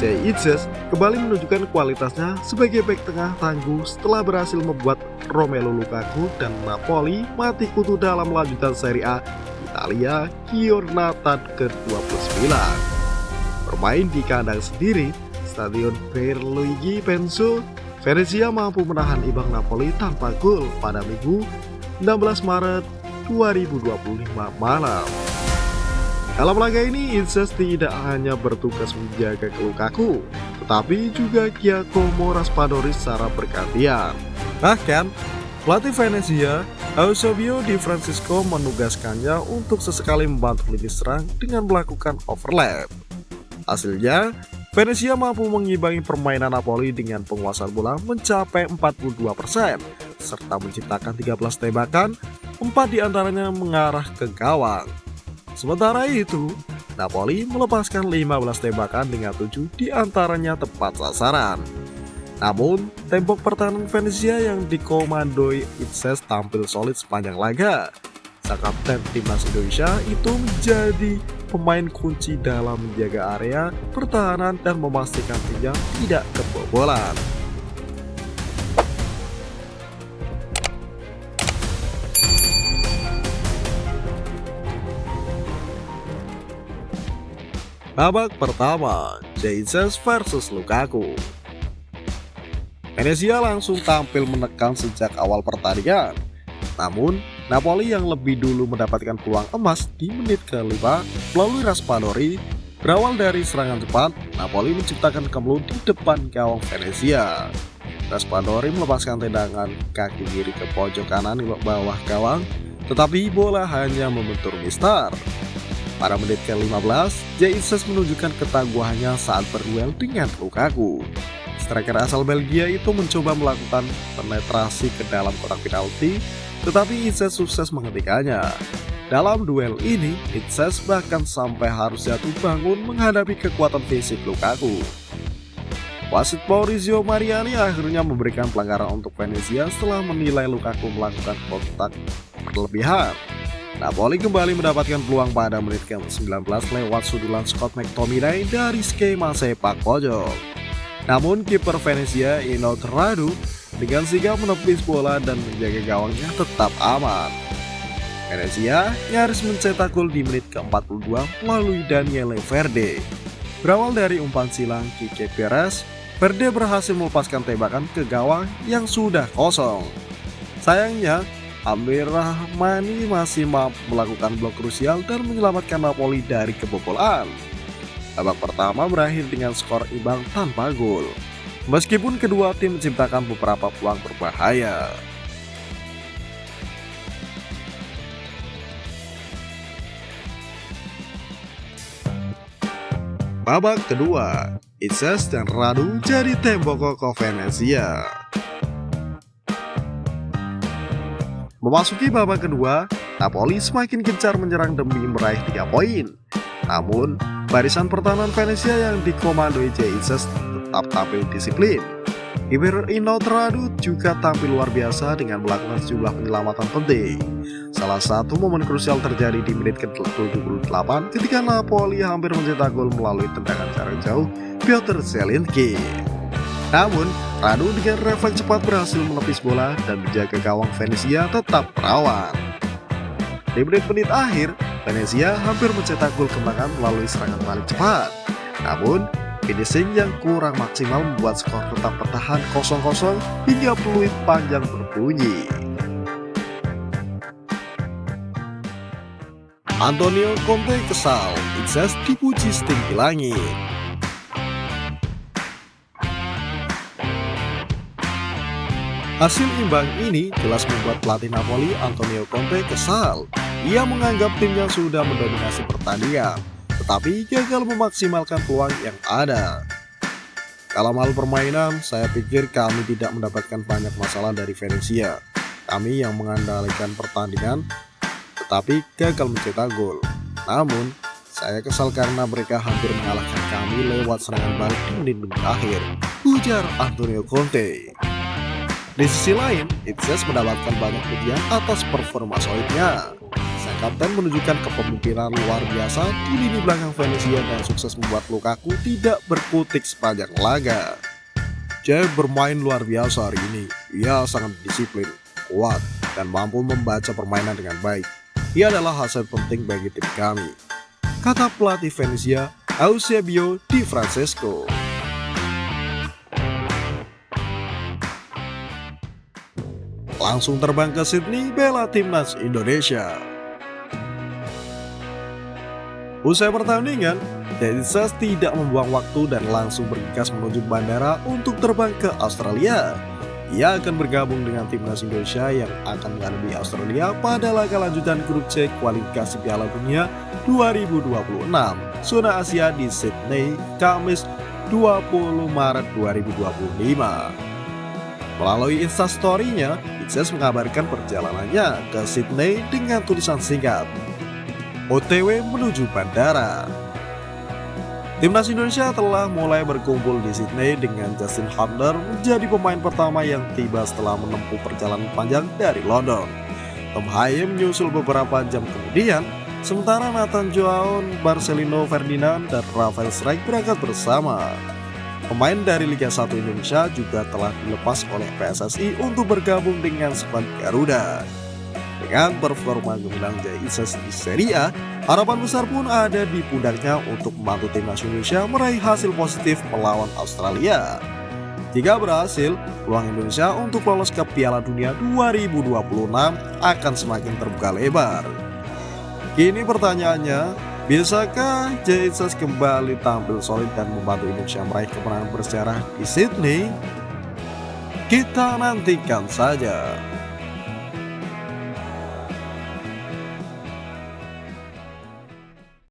Jay Itzes kembali menunjukkan kualitasnya sebagai bek tengah tangguh setelah berhasil membuat Romelu Lukaku dan Napoli mati kutu dalam lanjutan Serie A Italia Giornata ke-29. Bermain di kandang sendiri, Stadion Pierluigi Penso, Venezia mampu menahan imbang Napoli tanpa gol pada Minggu 16 Maret 2025 malam. Dalam laga ini, Itzes tidak hanya bertugas menjaga Lukaku, tetapi juga Giacomo Raspadori secara bergantian. Bahkan, pelatih Venezia, Eusebio Di Francesco menugaskannya untuk sesekali membantu lini serang dengan melakukan overlap. Hasilnya, Venezia mampu mengimbangi permainan Napoli dengan penguasaan bola mencapai 42%, serta menciptakan 13 tembakan, 4 diantaranya mengarah ke gawang. Sementara itu, Napoli melepaskan 15 tembakan dengan 7 diantaranya tepat sasaran. Namun, tembok pertahanan Venezia yang dikomandoi Itzes tampil solid sepanjang laga. Sang kapten timnas Indonesia itu menjadi pemain kunci dalam menjaga area pertahanan dan memastikan timnya tidak kebobolan. Babak pertama, Jay Itzes versus Lukaku. Venezia langsung tampil menekan sejak awal pertandingan. Namun, Napoli yang lebih dulu mendapatkan peluang emas di menit ke-5 melalui Raspadori. Berawal dari serangan cepat, Napoli menciptakan kemelut di depan gawang Venezia. Raspadori melepaskan tendangan kaki kiri ke pojok kanan bawah gawang, tetapi bola hanya membentur mistar. Pada menit ke-15, Jay Itzes menunjukkan ketangguhannya saat berduel dengan Lukaku. Striker asal Belgia itu mencoba melakukan penetrasi ke dalam kotak penalti, tetapi Itzes sukses menghentikannya. Dalam duel ini, Itzes bahkan sampai harus jatuh bangun menghadapi kekuatan fisik Lukaku. Wasit Maurizio Mariani akhirnya memberikan pelanggaran untuk Venezia setelah menilai Lukaku melakukan kontak berlebihan. Napoli kembali mendapatkan peluang pada menit ke-19 lewat sundulan Scott McTominay dari skema sepak pojok. Namun kiper Venezia Einaud Radu dengan sigap menepis bola dan menjaga gawangnya tetap aman. Venezia nyaris mencetak gol di menit ke-42 melalui Daniele Verde. Berawal dari umpan silang Quique Perez, Verde berhasil melepaskan tembakan ke gawang yang sudah kosong. Sayangnya, Amir Rahmani masih mampu melakukan blok krusial dan menyelamatkan Napoli dari kebobolan. Babak pertama berakhir dengan skor imbang tanpa gol, meskipun kedua tim menciptakan beberapa peluang berbahaya. Babak kedua, Itzes dan Radu jadi tembok kokoh Venezia. Memasuki babak kedua, Napoli semakin gencar menyerang demi meraih 3 poin. Namun, barisan pertahanan Venezia yang dikomandoi Jay Itzes tetap tampil disiplin. Kiper Einaud Radu juga tampil luar biasa dengan melakukan sejumlah penyelamatan penting. Salah satu momen krusial terjadi di menit ke-78 ketika Napoli hampir mencetak gol melalui tendangan jarak jauh Piotr Zielinski. Namun, Radu dengan refleks cepat berhasil menepis bola dan menjaga gawang Venezia tetap rawan. Di menit-menit akhir, Venezia hampir mencetak gol kemenangan melalui serangan balik cepat. Namun, finishing yang kurang maksimal membuat skor tetap bertahan 0-0 hingga peluit panjang berbunyi. Antonio Conte kesal, Itzes dipuji setinggi langit. Hasil imbang ini jelas membuat pelatih Napoli Antonio Conte kesal. Ia menganggap timnya sudah mendominasi pertandingan, tetapi gagal memaksimalkan peluang yang ada. Dalam hal permainan, saya pikir kami tidak mendapatkan banyak masalah dari Venezia. Kami yang mengandalkan pertandingan, tetapi gagal mencetak gol. Namun, saya kesal karena mereka hampir mengalahkan kami lewat serangan balik di menit-menit akhir, ujar Antonio Conte. Di sisi lain, Itzes mendapatkan banyak pujian atas performa solidnya. Sang sang kapten menunjukkan kepemimpinan luar biasa di lini belakang Venezia dan sukses membuat Lukaku tidak berkutik sepanjang laga. Jack bermain luar biasa hari ini. Ia sangat disiplin, kuat, dan mampu membaca permainan dengan baik. Ia adalah hasil penting bagi tim kami, kata pelatih Venezia, Eusebio Di Francesco. Langsung terbang ke Sydney bela timnas Indonesia. Usai pertandingan, Jesus tidak membuang waktu dan langsung bergegas menuju bandara untuk terbang ke Australia. Ia akan bergabung dengan timnas Indonesia yang akan menghadapi Australia pada laga lanjutan grup C kualifikasi Piala Dunia 2026 zona Asia di Sydney, Kamis 20 Maret 2025. Melalui instastory-nya, Jesus mengabarkan perjalanannya ke Sydney dengan tulisan singkat, OTW menuju bandara. Timnas Indonesia telah mulai berkumpul di Sydney dengan Justin Hubner menjadi pemain pertama yang tiba setelah menempuh perjalanan panjang dari London. Tom Haye menyusul beberapa jam kemudian, sementara Nathan Joao, Marcelino Ferdinand, dan Rafael Strijk berangkat bersama. Pemain dari Liga 1 Indonesia juga telah dilepas oleh PSSI untuk bergabung dengan skuad Garuda. Dengan performa gemilang Jesus di Serie A, harapan besar pun ada di pundaknya untuk membantu timnas Indonesia meraih hasil positif melawan Australia. Jika berhasil, peluang Indonesia untuk lolos ke Piala Dunia 2026 akan semakin terbuka lebar. Kini pertanyaannya, bisakah Jesus kembali tampil solid dan membantu Indonesia meraih kemenangan bersejarah di Sydney? Kita nantikan saja.